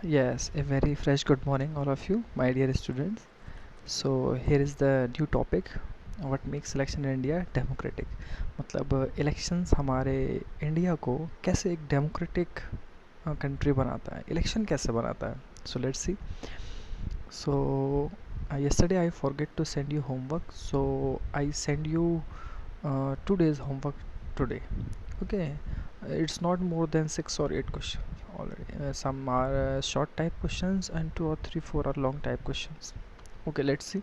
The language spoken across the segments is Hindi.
Yes, a very fresh good morning, all of you, my dear students. So, here is the new topic. What makes election in India democratic? मतलब इलेक्शंस हमारे इंडिया को कैसे एक डेमोक्रेटिक कंट्री बनाता है, इलेक्शन कैसे बनाता है. So let's see. So yesterday I forget to send you homework, so I send you 2 days homework today. Okay, it's not more than 6 or 8 questions already. Some are short type questions and 2 or 3 4 are long type questions. Okay, let's see.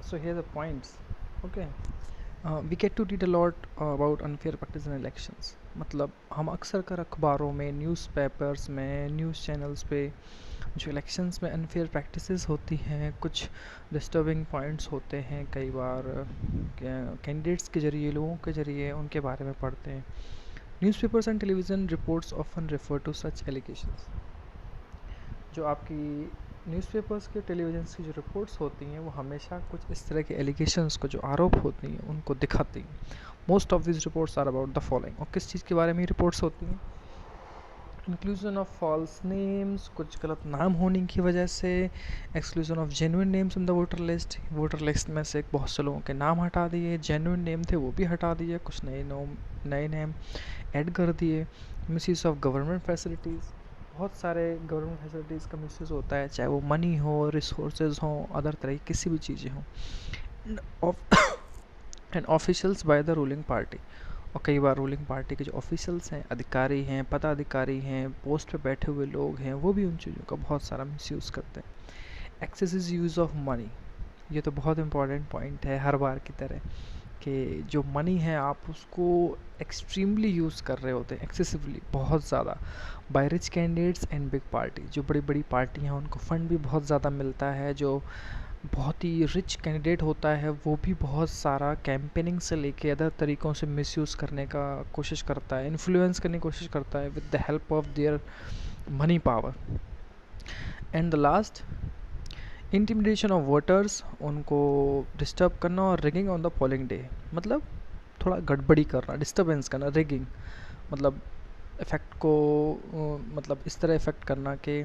So here are the points. Okay, we get to read a lot about unfair practice in elections. मतलब हम अक्सर कर अखबारों में, न्यूज़पेपर्स में, न्यूज़ चैनल्स पे जो इलेक्शंस में अनफेयर प्रैक्टिसेस होती हैं, कुछ डिस्टर्बिंग पॉइंट्स होते हैं, कई बार कैंडिडेट्स के ज़रिए, लोगों के ज़रिए उनके बारे में पढ़ते हैं. Newspapers and television reports often refer to such allegations. जो आपकी न्यूज़पेपर्स के टेलीविज़न की जो रिपोर्ट्स होती हैं वो हमेशा कुछ इस तरह के एलिगेशंस को, जो आरोप होती हैं, उनको दिखाती हैं. Most of this reports are about the following. और किस चीज़ के बारे में रिपोर्ट्स होती हैं? इंक्लूजन ऑफ फॉल्स नेम्स, कुछ गलत नाम होने की वजह से. Exclusion of genuine names in the voter list में से बहुत से लोगों के नाम हटा दिए, जेन्युइन नेम थे वो भी हटा दिए, कुछ नए नेम ऐड कर दिए. मिसयूज़ ऑफ गवर्नमेंट फैसिलिटीज़, बहुत सारे गवर्नमेंट फैसिलिटीज़ का मिसयूज़ होता है, चाहे वो मनी हो, रिसोर्सेज हों, अदर तरह की किसी भी चीज़ें हों. And officials by the ruling party. और कई बार रूलिंग पार्टी के जो ऑफिशियल्स हैं, अधिकारी हैं, पदाधिकारी हैं, पोस्ट पे बैठे हुए लोग हैं, वो भी उन चीज़ों का बहुत सारा मिसयूज़ करते हैं. एक्सेसिव यूज़ ऑफ मनी, ये तो बहुत इंपॉर्टेंट पॉइंट है हर बार की तरह, कि जो मनी है आप उसको एक्सट्रीमली यूज़ कर रहे होते हैं, एक्सेसिवली, बहुत ज़्यादा, by rich candidates and big party. जो बड़ी बड़ी पार्टी हैं उनको फ़ंड भी बहुत ज़्यादा मिलता है. जो बहुत ही रिच कैंडिडेट होता है वो भी बहुत सारा कैंपेनिंग से लेके अदर तरीक़ों से मिसयूज़ करने का कोशिश करता है, इन्फ्लुएंस करने की कोशिश करता है with the help of their money power. And the last, intimidation of voters, उनको डिस्टर्ब करना, और rigging on the polling day. मतलब थोड़ा गड़बड़ी करना, डिस्टर्बेंस करना, रिगिंग मतलब इफ़ेक्ट को मतलब इस तरह इफ़ेक्ट करना कि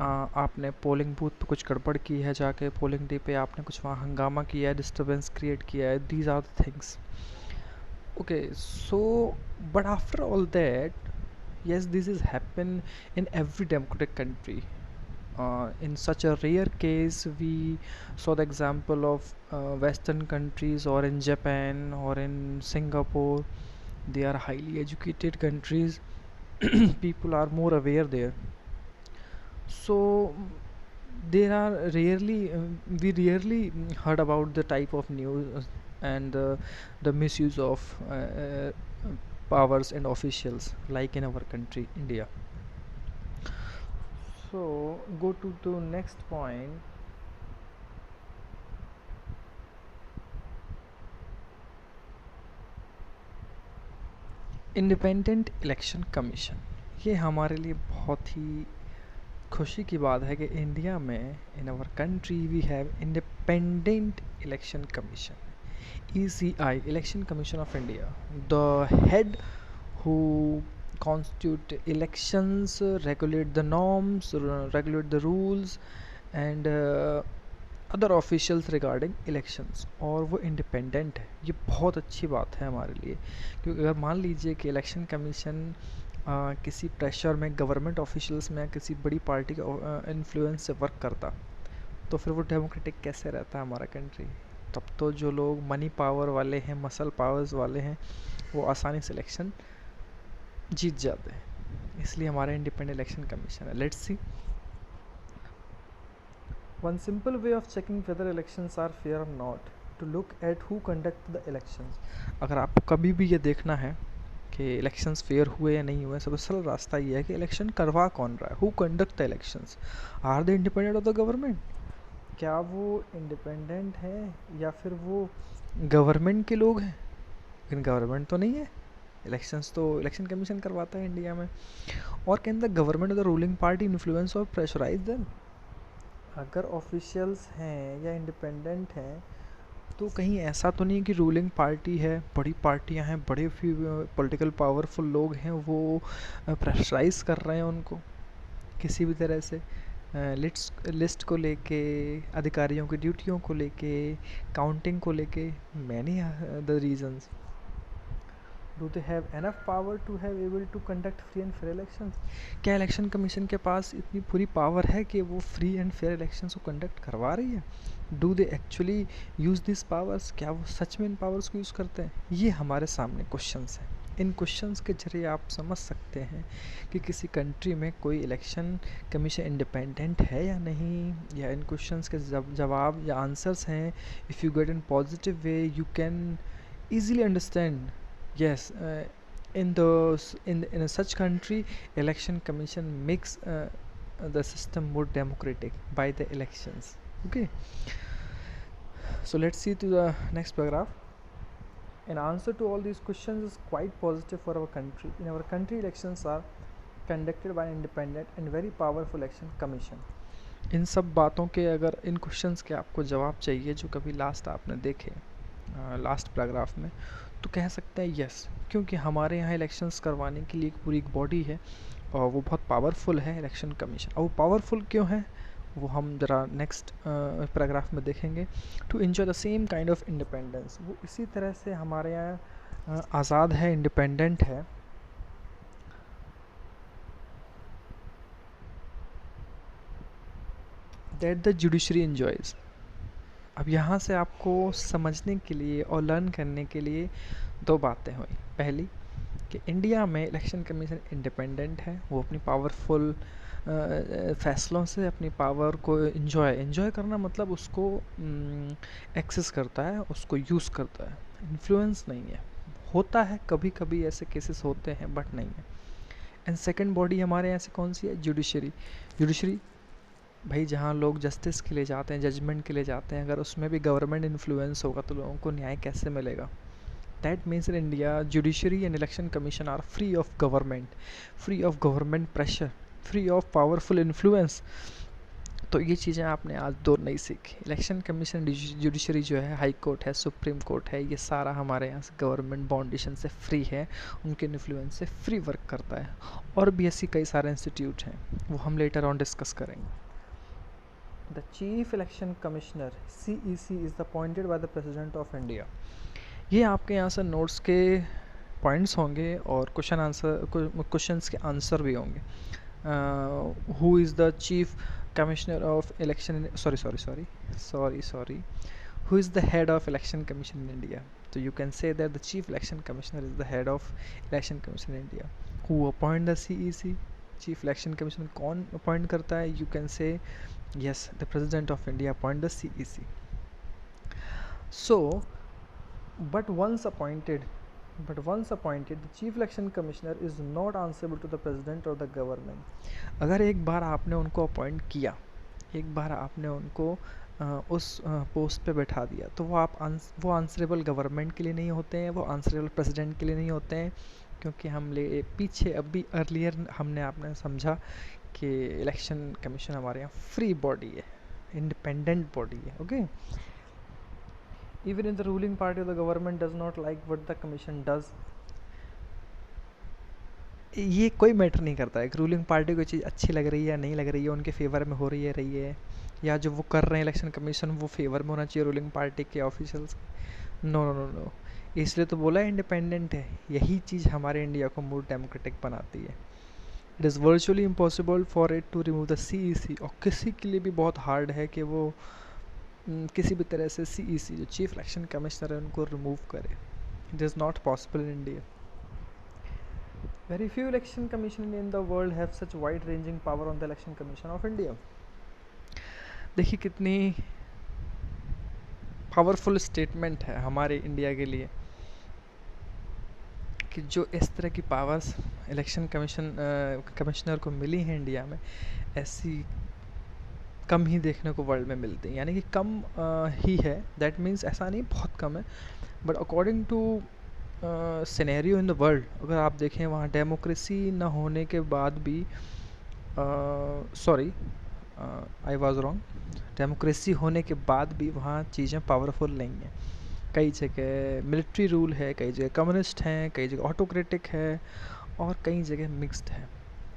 आपने पोलिंग बूथ पे कुछ गड़बड़ की है, जाके पोलिंग डे पे आपने कुछ वहाँ हंगामा किया है, डिस्टर्बेंस क्रिएट किया है. These are the things. Okay, so but after all that, yes, this is happen in every democratic country. In such a rare case, we saw the example of western countries, or in Japan, or in Singapore. They are highly educated countries. People are more aware there. So there are rarely we rarely heard about the type of news and the misuse of powers and officials like in our country India. So go to the next point. Independent election commission. ये हमारे लिए बहुत ही खुशी की बात है कि इंडिया में, in our country, we have independent election commission, ECI, Election Commission of India. The head who constitute elections, regulate the norms, regulate the rules, and other officials regarding elections, और वो इंडिपेंडेंट है. ये बहुत अच्छी बात है हमारे लिए, क्योंकि अगर मान लीजिए कि इलेक्शन कमीशन किसी प्रेशर में, गवर्नमेंट ऑफिशियल्स में, किसी बड़ी पार्टी का इन्फ्लुएंस से वर्क करता, तो फिर वो डेमोक्रेटिक कैसे रहता है हमारा कंट्री. तब तो जो लोग मनी पावर वाले हैं, मसल पावर्स वाले हैं, वो आसानी से इलेक्शन जीत जाते हैं. इसलिए हमारा इंडिपेंडेंट इलेक्शन कमीशन है. Let's C. One simple way of checking whether elections are fair or not, to look at who conduct the elections. अगर आपको कभी भी ये देखना है कि इलेक्शंस फेयर हुए या नहीं हुए, सबसे सरल रास्ता ये है कि इलेक्शन करवा कौन रहा है. Who conduct the elections? Are they independent of the government? क्या वो इंडिपेंडेंट है या फिर वो गवर्नमेंट के लोग हैं? लेकिन गवर्नमेंट तो नहीं है. इलेक्शंस तो इलेक्शन कमीशन करवाता है इंडिया में. और can the government of the ruling party influence और प्रेशराइज देम? अगर ऑफिशियल्स हैं या इंडिपेंडेंट हैं तो कहीं ऐसा तो नहीं कि रूलिंग पार्टी है, बड़ी पार्टियां हैं, बड़े पॉलिटिकल पावरफुल लोग हैं, वो प्रेशराइज कर रहे हैं उनको किसी भी तरह से लिस्ट को लेके, अधिकारियों की ड्यूटियों को लेके, काउंटिंग को लेके, many the reasons. Do they have enough power to have able to conduct free and fair elections? क्या इलेक्शन कमीशन के पास इतनी पूरी पावर है कि वो फ्री एंड फेयर इलेक्शंस को कंडक्ट करवा रही है? Do they actually use this powers? क्या वो सच में इन पावर्स को यूज़ करते हैं? ये हमारे सामने क्वेश्चंस हैं। इन क्वेश्चंस के जरिए आप समझ सकते हैं कि किसी कंट्री में कोई इलेक्शन कमीशन इंडिपेंडेंट है या नहीं, या इन क्वेश्चंस के जवाब या आंसर्स हैं। If you get in positive way, you can easily understand. Yes, in a such country, election commission makes the system more democratic by the elections. Okay, so let's see to the next paragraph. An answer to all these questions is quite positive for our country. In our country, elections are conducted by an independent and very powerful election commission. इन सब बातों के, अगर इन क्वेश्चंस के आपको जवाब चाहिए जो कभी लास्ट आपने देखे लास्ट पैराग्राफ में, तो कह सकते हैं यस, क्योंकि हमारे यहाँ इलेक्शंस करवाने के लिए एक पूरी एक बॉडी है और वो बहुत पावरफुल है, इलेक्शन कमीशन। और वो पावरफुल क्यों है वो हम ज़रा नेक्स्ट पैराग्राफ में देखेंगे। To enjoy the same kind of independence, वो इसी तरह से हमारे यहाँ आज़ाद है, इंडिपेंडेंट है, दैट द जुडिशरी एंजॉयज़। अब यहाँ से आपको समझने के लिए और लर्न करने के लिए दो बातें हुई। पहली कि इंडिया में इलेक्शन कमीशन इंडिपेंडेंट है, वो अपनी पावरफुल फैसलों से अपनी पावर को एंजॉय करना मतलब उसको एक्सेस करता है, उसको यूज़ करता है, इन्फ्लुएंस नहीं है। होता है कभी कभी ऐसे केसेस होते हैं बट नहीं है। एंड सेकंड बॉडी हमारे यहाँ से कौन सी है? जुडिशरी। जुडिशरी भाई जहाँ लोग जस्टिस के लिए जाते हैं, जजमेंट के लिए जाते हैं, अगर उसमें भी गवर्नमेंट इन्फ्लुएंस होगा तो लोगों को न्याय कैसे मिलेगा? That means in India judiciary and election commission are free of government, free of government pressure, free of powerful influence. तो ये चीज़ें आपने आज दो नहीं सीखी। इलेक्शन कमीशन, जुडिशरी जो है, हाई कोर्ट है, सुप्रीम कोर्ट है, ये सारा हमारे यहाँ से गवर्नमेंट बाउंडेशन से फ्री है, उनके इन्फ्लुएंस से फ्री वर्क करता है। और भी ऐसी कई सारे इंस्टीट्यूट हैं, वो हम लेटर ऑन डिस्कस करेंगे। The Chief Election Commissioner CEC is appointed by the President of India. ये आपके यहाँ से नोट्स के पॉइंट्स होंगे और क्वेश्चंस के आंसर भी होंगे। Who is the chief commissioner of election, sorry, who is the head of election commission in India? तो you can say that the chief election commissioner is the head of election commission in India. Who appoint the CEC? Chief election commission कौन अपॉइंट करता है? You can say yes, the President of India appoint the CEC. So but once appointed, the Chief Election Commissioner is not answerable to the President or the government. अगर एक बार आपने उनको अपॉइंट किया, एक बार आपने उनको उस पोस्ट पे बैठा दिया, तो वो आंसरेबल गवर्नमेंट के लिए नहीं होते हैं, वो आंसरेबल प्रेसिडेंट के लिए नहीं होते हैं, क्योंकि पीछे अभी अर्लियर हमने आपने समझा कि इलेक्शन कमीशन हमारे यहाँ फ्री बॉडी है, इंडिपेंडेंट बॉडी है। Okay, even in the ruling party of the government does not like what the commission does. ये कोई मैटर नहीं करता है कि रूलिंग पार्टी को चीज़ अच्छी लग रही है या नहीं लग रही है, उनके फेवर में हो रही है, या जो वो कर रहे हैं इलेक्शन कमीशन वो फेवर में होना चाहिए रूलिंग पार्टी के ऑफिशियल्स। नो, इसलिए तो बोला इंडिपेंडेंट है। यही चीज़ हमारे इंडिया को मोर डेमोक्रेटिक बनाती है। It is virtually impossible for it to remove the CEC, और किसी के लिए भी बहुत हार्ड है कि वो किसी भी तरह से CEC जो चीफ इलेक्शन कमिश्नर है उनको रिमूव करे। It is not possible in India. Very few election commission in the world have such wide ranging power on the election commission of India. देखिए कितनी पावरफुल स्टेटमेंट है हमारे इंडिया के लिए कि जो इस तरह की पावर्स इलेक्शन कमिश्नर को मिली हैं इंडिया में, ऐसी कम ही देखने को वर्ल्ड में मिलती हैं। यानी कि कम ही है, दैट मीन्स ऐसा नहीं बहुत कम है, but according to scenario in the world, अगर आप देखें वहाँ डेमोक्रेसी न होने के बाद भी आई वॉज रॉन्ग। डेमोक्रेसी होने के बाद भी वहाँ चीज़ें पावरफुल नहीं हैं। कई जगह मिलिट्री रूल है, कई जगह कम्युनिस्ट हैं, कई जगह ऑटोक्रेटिक है, और कई जगह मिक्स्ड है,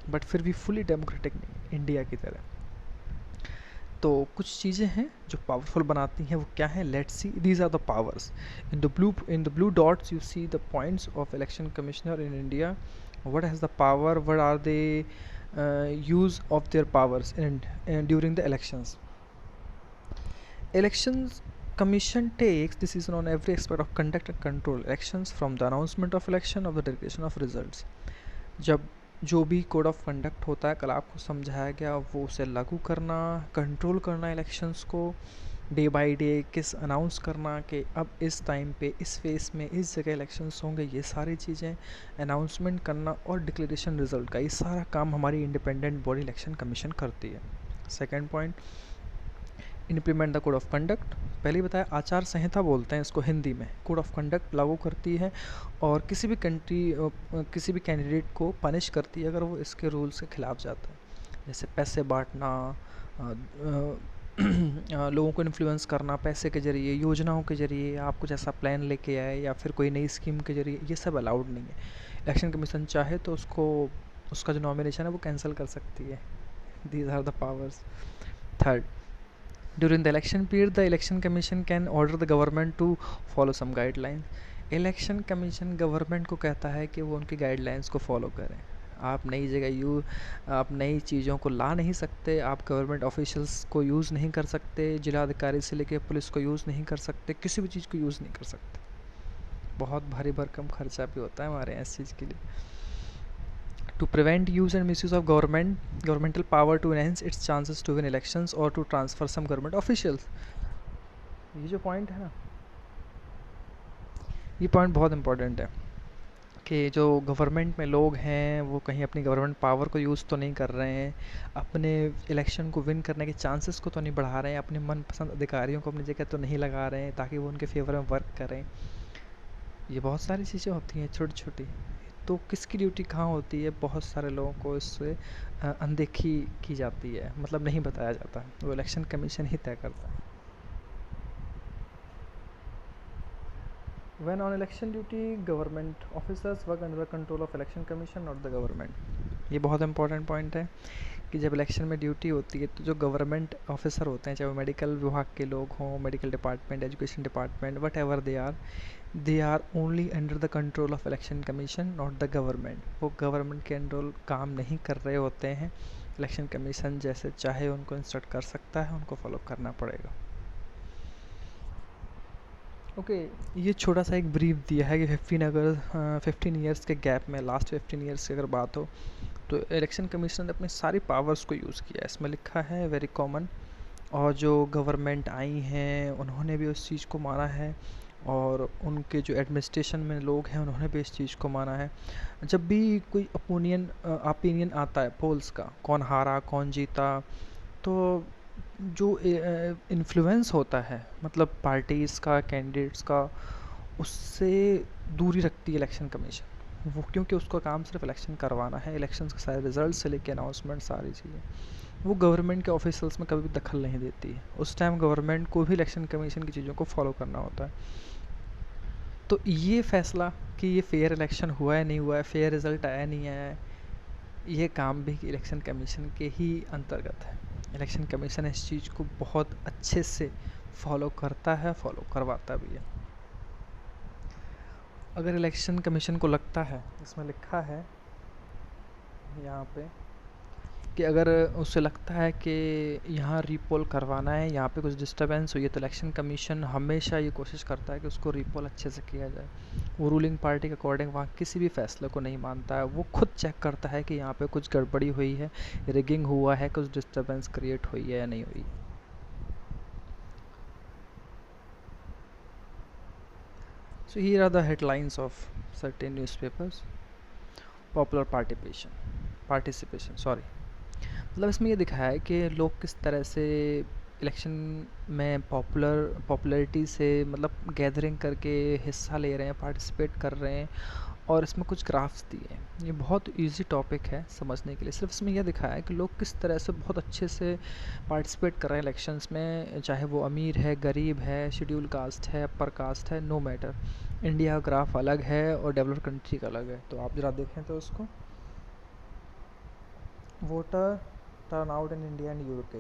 बट फिर भी फुली डेमोक्रेटिक नहीं इंडिया की तरह। तो कुछ चीज़ें हैं जो पावरफुल बनाती हैं, वो क्या है? Let's see, these are the powers. In the blue dots you see the points of election commissioner in India. What has the power? What are the use of their powers during the elections? Elections Commission takes decision on every aspect of conduct and control elections, from the announcement of election of the declaration of results. जब जो भी कोड ऑफ कंडक्ट होता है, कल आपको समझाया गया, वो उसे लागू करना, कंट्रोल करना इलेक्शंस को, डे बाय डे किस अनाउंस करना कि अब इस टाइम पे इस फेस में इस जगह इलेक्शंस होंगे, ये सारी चीज़ें अनाउंसमेंट करना और डिक्लेरेशन रिजल्ट का, ये सारा काम हमारी इंडिपेंडेंट बॉडी इलेक्शन कमीशन करती है. Second point, implement the code of conduct. पहले ही बताया, आचार संहिता बोलते हैं इसको हिंदी में. कोड ऑफ कंडक्ट लागू करती है और किसी भी किसी भी कैंडिडेट को पनिश करती है अगर वो इसके रूल्स के खिलाफ जाता है. जैसे पैसे बांटना, लोगों को इन्फ्लुएंस करना पैसे के ज़रिए, योजनाओं के ज़रिए, आप कुछ ऐसा प्लान लेके आए या फिर कोई नई स्कीम के ज़रिए, ये सब अलाउड नहीं है. इलेक्शन कमीशन चाहे तो उसका जो नॉमिनेशन है वो कैंसिल कर सकती है. These are the powers. Third, during the election period the election commission can order the government to follow some guidelines. Election commission government को कहता है कि वो उनकी गाइडलाइंस को फॉलो करें. आप नई चीज़ों को ला नहीं सकते, आप गवर्नमेंट ऑफिशियल्स को यूज़ नहीं कर सकते, जिलाधिकारी से लेकर पुलिस को यूज़ नहीं कर सकते, किसी भी चीज़ को यूज़ नहीं कर सकते. बहुत भारी भरकम खर्चा भी होता है हमारे यहाँ इस चीज़ के लिए. To prevent use and misuse of governmental power to enhance its chances to win elections or to transfer some government officials. ये जो पॉइंट है ना, ये पॉइंट बहुत इंपॉर्टेंट है कि जो गवर्नमेंट में लोग हैं वो कहीं अपनी गवर्नमेंट पावर को यूज़ तो नहीं कर रहे हैं, अपने इलेक्शन को विन करने के चांसेस को तो नहीं बढ़ा रहे हैं, अपने मनपसंद अधिकारियों को अपनी जगह तो नहीं लगा रहे हैं ताकि वो उनके फेवर में वर्क करें. ये बहुत सारी चीज़ें होती हैं छोटी छोटी. तो किसकी ड्यूटी कहाँ होती है, बहुत सारे लोगों को इससे अनदेखी की जाती है, मतलब नहीं बताया जाता. वो इलेक्शन कमीशन ही तय करता है. When on election duty, government officers work under the control of election commission, not the government. ये बहुत इंपॉर्टेंट पॉइंट है कि जब इलेक्शन में ड्यूटी होती है तो जो गवर्नमेंट ऑफिसर होते हैं, चाहे वो मेडिकल विभाग के लोग हों, medical department, education department, whatever they are only under the control of election commission, not the government. वो गवर्नमेंट के अंडर काम नहीं कर रहे होते हैं. इलेक्शन कमीशन जैसे चाहे उनको इंस्ट्रक्ट कर सकता है, उनको फॉलो करना पड़ेगा. ओके, ये छोटा सा एक ब्रीफ दिया है कि 15 ईयर्स के गैप में, लास्ट 15 ईयर्स की अगर बात हो तो इलेक्शन कमीशन ने अपने सारी पावर्स को यूज़ किया है. इसमें लिखा है वेरी कॉमन, और जो गवर्नमेंट आई हैं उन्होंने भी उस चीज़ को माना है, और उनके जो एडमिनिस्ट्रेशन में लोग हैं उन्होंने भी इस चीज़ को माना है. जब भी कोई ओपिनियन आता है पोल्स का, कौन हारा कौन जीता, तो जो इन्फ्लुएंस होता है, मतलब पार्टीज़ का, कैंडिडेट्स का, उससे दूरी रखती है इलेक्शन कमीशन. वो क्योंकि उसका काम सिर्फ इलेक्शन करवाना है, इलेक्शन के सारे रिजल्ट से लेके अनाउंसमेंट सारी चीज़ें. वो गवर्नमेंट के ऑफिसर्स में कभी भी दखल नहीं देती है. उस टाइम गवर्नमेंट को भी इलेक्शन कमीशन की चीज़ों को फॉलो करना होता है. तो ये फैसला कि ये फेयर इलेक्शन हुआ है नहीं हुआ है, फेयर रिज़ल्ट आया नहीं आया है, ये काम भी इलेक्शन कमीशन के ही अंतर्गत है. इलेक्शन कमीशन इस चीज़ को बहुत अच्छे से फॉलो करता है, फॉलो करवाता भी है. अगर इलेक्शन कमीशन को लगता है, इसमें लिखा है यहाँ पे कि अगर उसे लगता है कि यहाँ रीपोल करवाना है, यहाँ पे कुछ डिस्टर्बेंस हुई है, तो इलेक्शन कमीशन हमेशा ये कोशिश करता है कि उसको रीपोल अच्छे से किया जाए. वो रूलिंग पार्टी के अकॉर्डिंग वहाँ किसी भी फैसले को नहीं मानता है. वो खुद चेक करता है कि यहाँ पे कुछ गड़बड़ी हुई है, रिगिंग हुआ है, कुछ डिस्टर्बेंस क्रिएट हुई है या नहीं हुई. So here are the headlines of certain newspapers. Popular participation sorry. मतलब इसमें ये दिखाया है कि लोग किस तरह से इलेक्शन में पॉपुलैरिटी से, मतलब गैदरिंग करके हिस्सा ले रहे हैं, पार्टिसिपेट कर रहे हैं, और इसमें कुछ ग्राफ्स दिए हैं। ये बहुत इजी टॉपिक है समझने के लिए। सिर्फ इसमें यह दिखाया है कि लोग किस तरह से बहुत अच्छे से पार्टिसिपेट कर रहे हैं इलेक्शंस में, चाहे वो अमीर है, गरीब है, शेड्यूल कास्ट है, अपर कास्ट है, नो मैटर। इंडिया का ग्राफ अलग है और डेवलप्ड कंट्री का अलग है। तो आप ज़रा देखें तो उसको, voter turn out in India and UK.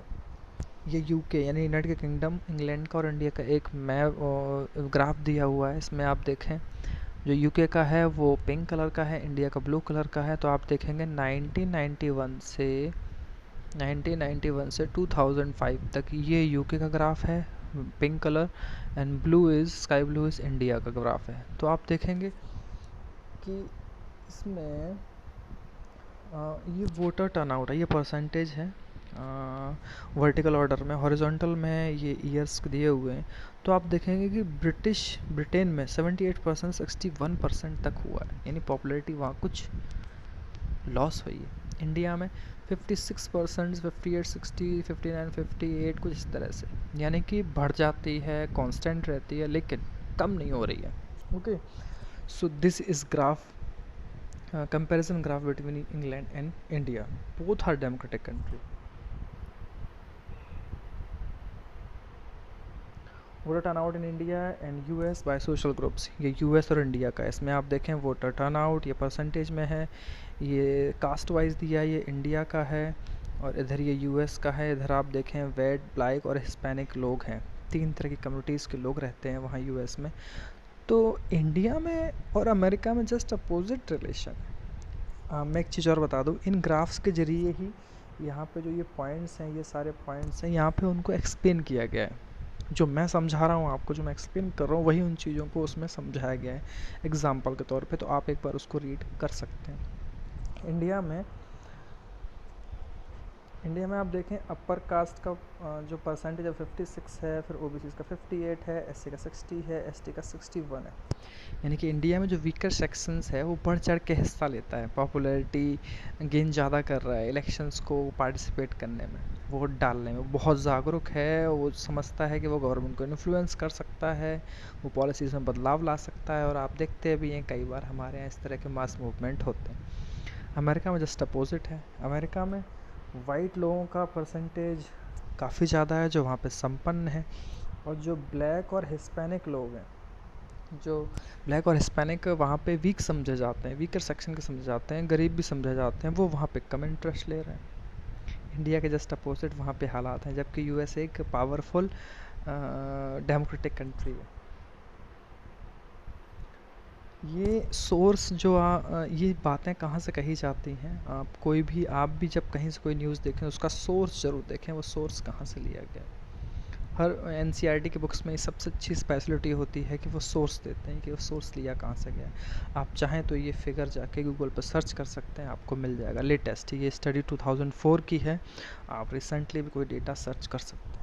ये यूके यानी यूनाइटेड किंगडम, इंग्लैंड का और इंडिया का एक मैप ग्राफ दिया हुआ है। इसमें आप देखें, जो यूके का है वो पिंक कलर का है, इंडिया का ब्लू कलर का है। तो आप देखेंगे 1991 से 2005 तक ये यूके का ग्राफ है, pink colour, and blue is, sky blue is India का ग्राफ है। तो आप देखेंगे कि इसमें ये वोटर टर्नआउट है, ये परसेंटेज है वर्टिकल ऑर्डर में। हॉरिजॉन्टल में ये ईयर्स दिए हुए हैं। तो आप देखेंगे कि ब्रिटेन में 78% 61% तक हुआ है, यानी पॉपुलैरिटी वहाँ कुछ लॉस हुई है। इंडिया में 56%, 58, 60, 59, 58 कुछ इस तरह से, यानी कि बढ़ जाती है, कांस्टेंट रहती है, लेकिन कम नहीं हो रही है। Okay, so this is graph, comparison graph between England and India. Both are democratic country. Voter turnout in India and US by social groups. ये यूएस और इंडिया का है। इसमें आप देखें वोटर टर्नआउट ये परसेंटेज में है, ये कास्ट वाइज दिया, ये इंडिया का है, और इधर ये यूएस का है। इधर आप देखें वेट, ब्लैक और हिस्पैनिक लोग हैं, 3 तरह की कम्युनिटीज़ के लोग रहते हैं वहाँ यूएस में। तो इंडिया में और अमेरिका में जस्ट अपोजिट रिलेशन है। मैं एक चीज़ और बता दूँ, इन ग्राफ्स के ज़रिए ही यहाँ पे जो ये पॉइंट्स हैं, ये सारे पॉइंट्स हैं, यहाँ पे उनको एक्सप्लेन किया गया है। जो मैं समझा रहा हूँ आपको, जो मैं एक्सप्लेन कर रहा हूँ, वही उन चीज़ों को उसमें समझाया गया है एग्जाम्पल के तौर पे। तो आप एक बार उसको रीड कर सकते हैं। इंडिया में आप देखें अपर कास्ट का जो परसेंटेज है 56 है, फिर ओबीसी का 58 है, एससी का 60 है, एसटी का 61 है। यानी कि इंडिया में जो वीकर सेक्शंस है वो बढ़ चढ़ के हिस्सा लेता है, पॉपुलैरिटी गेन ज़्यादा कर रहा है, इलेक्शंस को पार्टिसिपेट करने में, वोट डालने में बहुत जागरूक है। वो समझता है कि वो गवर्नमेंट को इन्फ्लुएंस कर सकता है, वो पॉलिसीज़ में बदलाव ला सकता है। और आप देखते भी हैं कई बार हमारे यहाँ इस तरह के मास मूवमेंट होते हैं। अमेरिका में जस्ट अपोजिट है। अमेरिका में वाइट लोगों का परसेंटेज काफ़ी ज़्यादा है जो वहाँ पे संपन्न है, और जो ब्लैक और हिस्पैनिक लोग हैं, जो ब्लैक और हिस्पैनिक वहाँ पे वीक समझे जाते हैं, वीकर सेक्शन के समझे जाते हैं, गरीब भी समझे जाते हैं, वो वहाँ पे कम इंटरेस्ट ले रहे हैं। इंडिया के जस्ट अपोजिट वहाँ पे हालात हैं, जबकि यूएस एक पावरफुल डेमोक्रेटिक कंट्री है। ये सोर्स जो ये बातें कहाँ से कही जाती हैं, आप भी जब कहीं से कोई न्यूज़ देखें उसका सोर्स ज़रूर देखें, वो सोर्स कहाँ से लिया गया। हर एनसीईआरटी की बुक्स में ये सबसे अच्छी स्पेशलिटी होती है कि वो सोर्स देते हैं, कि वो सोर्स लिया कहाँ से गया। आप चाहें तो ये फिगर जाके गूगल पर सर्च कर सकते हैं, आपको मिल जाएगा। लेटेस्ट ये स्टडी 2004 की है, आप रिसेंटली भी कोई डेटा सर्च कर सकते हैं।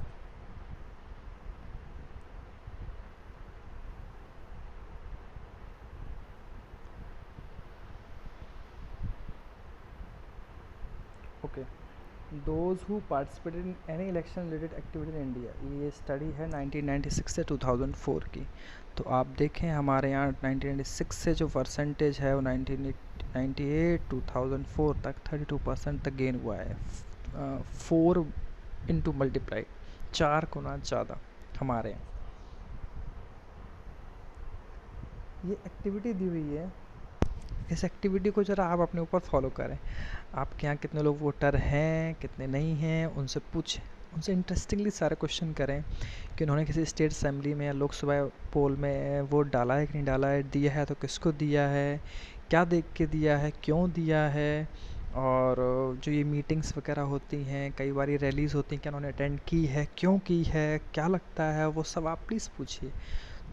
Okay, those who participated in any election related activity in India, ये स्टडी है 1996 से 2004 की। तो आप देखें हमारे यहाँ 1996 से जो परसेंटेज है वो 1998 2004 तक 32% तक गेन हुआ है। 4 इंटू मल्टीप्लाई, 4 गुना ज़्यादा हमारे यहाँ। ये एक्टिविटी दी हुई है, इस एक्टिविटी को ज़रा आप अपने ऊपर फॉलो करें। आपके यहाँ कितने लोग वोटर हैं, कितने नहीं हैं, उनसे पूछें, उनसे इंटरेस्टिंगली सारे क्वेश्चन करें कि उन्होंने किसी स्टेट असेंबली में या लोकसभा पोल में वोट डाला है कि नहीं डाला है, दिया है तो किसको दिया है, क्या देख के दिया है, क्यों दिया है। और जो ये मीटिंग्स वगैरह होती हैं, कई बार ये रैलीज़ होती हैं, क्या उन्होंने अटेंड की है, क्यों की है, क्या लगता है, वो सब आप प्लीज़ पूछिए।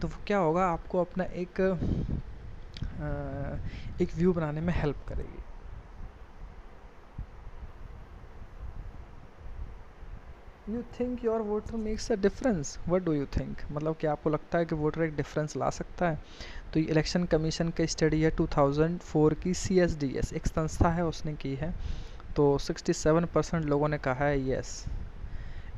तो वो क्या होगा, आपको अपना एक व्यू बनाने में हेल्प करेगी। You think your voter makes a difference, what do you think, मतलब कि आपको लगता है कि वोटर एक डिफरेंस ला सकता है। तो ये इलेक्शन कमीशन का स्टडी है 2004 की, CSDS एक संस्था है उसने की है। तो 67% लोगों ने कहा है यस,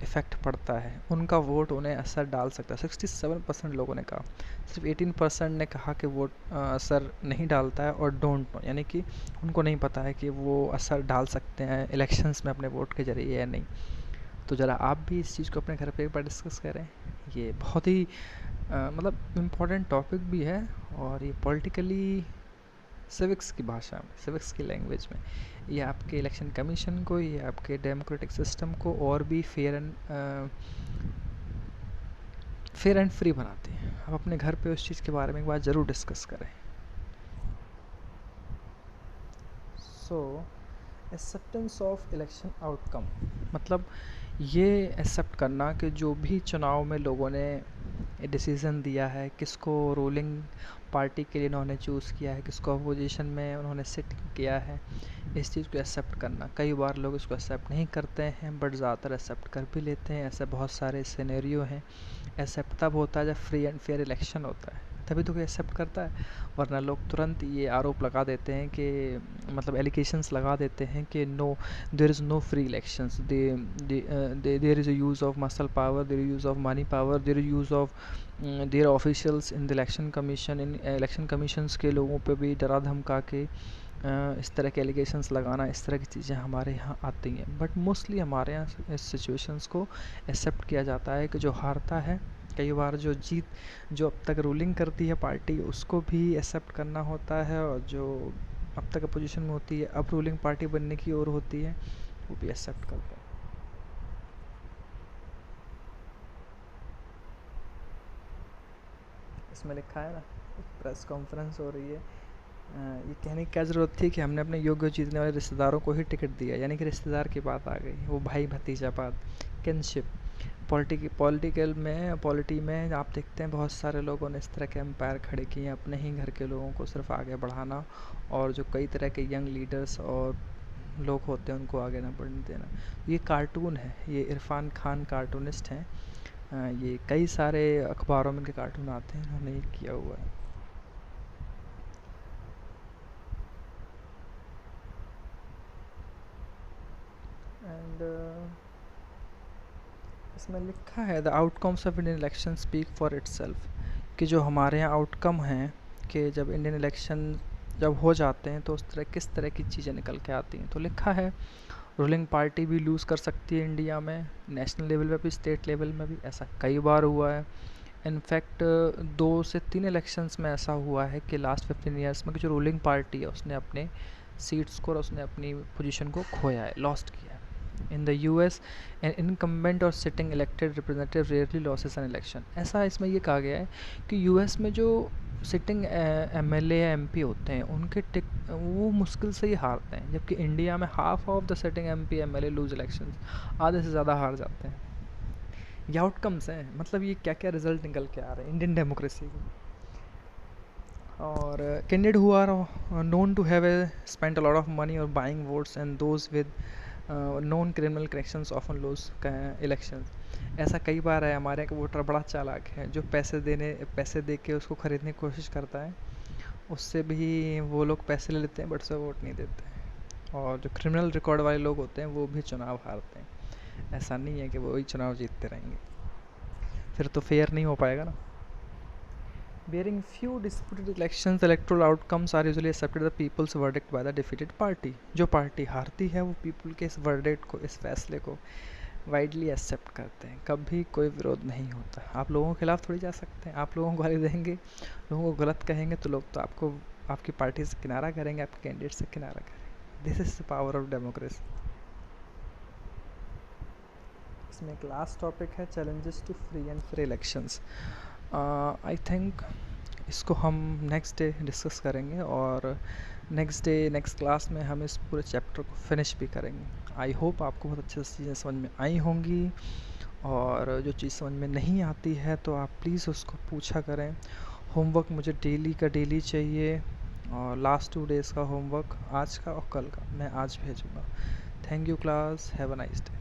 इफ़ेक्ट पड़ता है, उनका वोट उन्हें असर डाल सकता है। 67% लोगों ने कहा, सिर्फ 18% ने कहा कि वोट असर नहीं डालता है, और डोंट नो यानी कि उनको नहीं पता है कि वो असर डाल सकते हैं इलेक्शंस में अपने वोट के ज़रिए या नहीं। तो ज़रा आप भी इस चीज़ को अपने घर पे एक बार डिस्कस करें। ये बहुत ही मतलब इम्पोर्टेंट टॉपिक भी है, और ये पॉलिटिकली सिविक्स की भाषा में, सिविक्स की लैंग्वेज में, ये आपके इलेक्शन कमीशन को, ये आपके डेमोक्रेटिक सिस्टम को और भी फेयर एंड फ्री बनाती है। आप अपने घर पे उस चीज़ के बारे में एक बार ज़रूर डिस्कस करें। सो एक्सेप्टेंस ऑफ इलेक्शन आउटकम, मतलब ये एक्सेप्ट करना कि जो भी चुनाव में लोगों ने डिसीज़न दिया है, किसको रूलिंग पार्टी के लिए उन्होंने चूज़ किया है, किसको अपोजिशन में उन्होंने सिट किया है, इस चीज़ को एक्सेप्ट करना। कई बार लोग इसको एक्सेप्ट नहीं करते हैं, बट ज़्यादातर एक्सेप्ट कर भी लेते हैं। ऐसे बहुत सारे सिनेरियो हैं। एक्सेप्ट तब होता है जब फ्री एंड फेयर इलेक्शन होता है, तभी तो कोई एक्सेप्ट करता है, वरना लोग तुरंत ये आरोप लगा देते हैं कि, मतलब एलिगेशंस लगा देते हैं कि no, there is no free elections, there is a use of muscle power, there is use of money power, there is use of their officials in the election commission. In election commissions के लोगों पे भी डरा धमका के इस तरह के एलिगेशंस लगाना, इस तरह की चीज़ें हमारे यहाँ आती हैं। बट मोस्टली हमारे यहाँ इस सिचुएशंस को एक्सेप्ट किया जाता है कि जो हारता है, कई बार जो अब तक रूलिंग करती है पार्टी, उसको भी एक्सेप्ट करना होता है, और जो अब तक अपोजिशन में होती है, अब रूलिंग पार्टी बनने की ओर होती है, वो भी एक्सेप्ट करते हैं। इसमें लिखा है ना, प्रेस कॉन्फ्रेंस हो रही है, ये कहने की क्या ज़रूरत थी कि हमने अपने योग्य जीतने वाले रिश्तेदारों को ही टिकट दिया, यानी कि रिश्तेदार की बात आ गई, वो भाई भतीजा बात, किनशिप। पॉलिटी में आप देखते हैं बहुत सारे लोगों ने इस तरह के एम्पायर खड़े किए हैं, अपने ही घर के लोगों को सिर्फ आगे बढ़ाना, और जो कई तरह के यंग लीडर्स और लोग होते हैं उनको आगे ना बढ़ने देना। ये कार्टून है, ये इरफान खान कार्टूनिस्ट हैं, ये कई सारे अखबारों में इनके कार्टून आते हैं, इन्होंने ये किया हुआ है। एंड इसमें लिखा है the outcomes of Indian election speak for itself, कि जो हमारे यहाँ आउटकम हैं, कि जब इंडियन इलेक्शन जब हो जाते हैं तो उस तरह किस तरह की चीज़ें निकल के आती हैं। तो लिखा है रूलिंग पार्टी भी लूज़ कर सकती है इंडिया में, नेशनल लेवल पे भी, स्टेट लेवल में भी, ऐसा कई बार हुआ है। इनफैक्ट 2 से 3 इलेक्शंस में ऐसा हुआ है कि लास्ट 15 ईयर्स में कि जो रूलिंग पार्टी है उसने अपने सीट्स को और उसने अपनी पोजीशन को खोया है, लॉस्ट किया है। In the US an incumbent और sitting elected representative rarely losses an election. ऐसा इसमें ये कहा गया है कि यूएस में जो सिटिंग एमएलए या एमपी होते हैं उनके वो मुश्किल से ही हारते हैं, जबकि इंडिया में half of the sitting MP MLA lose elections, आधे से ज़्यादा हार जाते हैं। ये आउटकम्स हैं, मतलब ये क्या क्या रिजल्ट निकल के आ रहे हैं इंडियन डेमोक्रेसी के। और candidate who are known to have spent a lot of money or buying votes, and those with known criminal connections often lose elections। ऐसा कई बार है, हमारे यहाँ का वोटर बड़ा चालाक है, जो पैसे दे के उसको ख़रीदने की कोशिश करता है, उससे भी वो लोग पैसे ले लेते हैं बट उसे वोट नहीं देते हैं। और जो क्रिमिनल रिकॉर्ड वाले लोग होते हैं वो भी चुनाव हारते हैं। ऐसा नहीं है कि वो ही चुनाव जीतते रहेंगे, फिर तो फेयर नहीं हो पाएगा ना। Bearing few disputed elections, electoral outcomes are usually accepted the people's verdict by the defeated party। जो पार्टी हारती है वो पीपल के इस वर्डिक्ट को, इस फैसले को वाइडली एक्सेप्ट करते हैं, कभी कोई विरोध नहीं होता। आप लोगों के खिलाफ थोड़ी जा सकते हैं, आप लोगों को गाली देंगे, लोगों को गलत कहेंगे तो लोग तो आपको आपकी पार्टी से किनारा करेंगे, आपके कैंडिडेट से किनारा करेंगे। This is the power of democracy. इसमें एक लास्ट टॉपिक है challenges to free and fair elections. I think इसको हम नेक्स्ट डे डिस्कस करेंगे, और नेक्स्ट क्लास में हम इस पूरे चैप्टर को फिनिश भी करेंगे। आई होप आपको बहुत अच्छे से चीज़ें समझ में आई होंगी, और जो चीज़ समझ में नहीं आती है तो आप प्लीज़ उसको पूछा करें। होमवर्क मुझे डेली का डेली चाहिए, और लास्ट 2 डेज़ का होमवर्क, आज का और कल का, मैं आज भेजूँगा। Thank you class, have a nice day.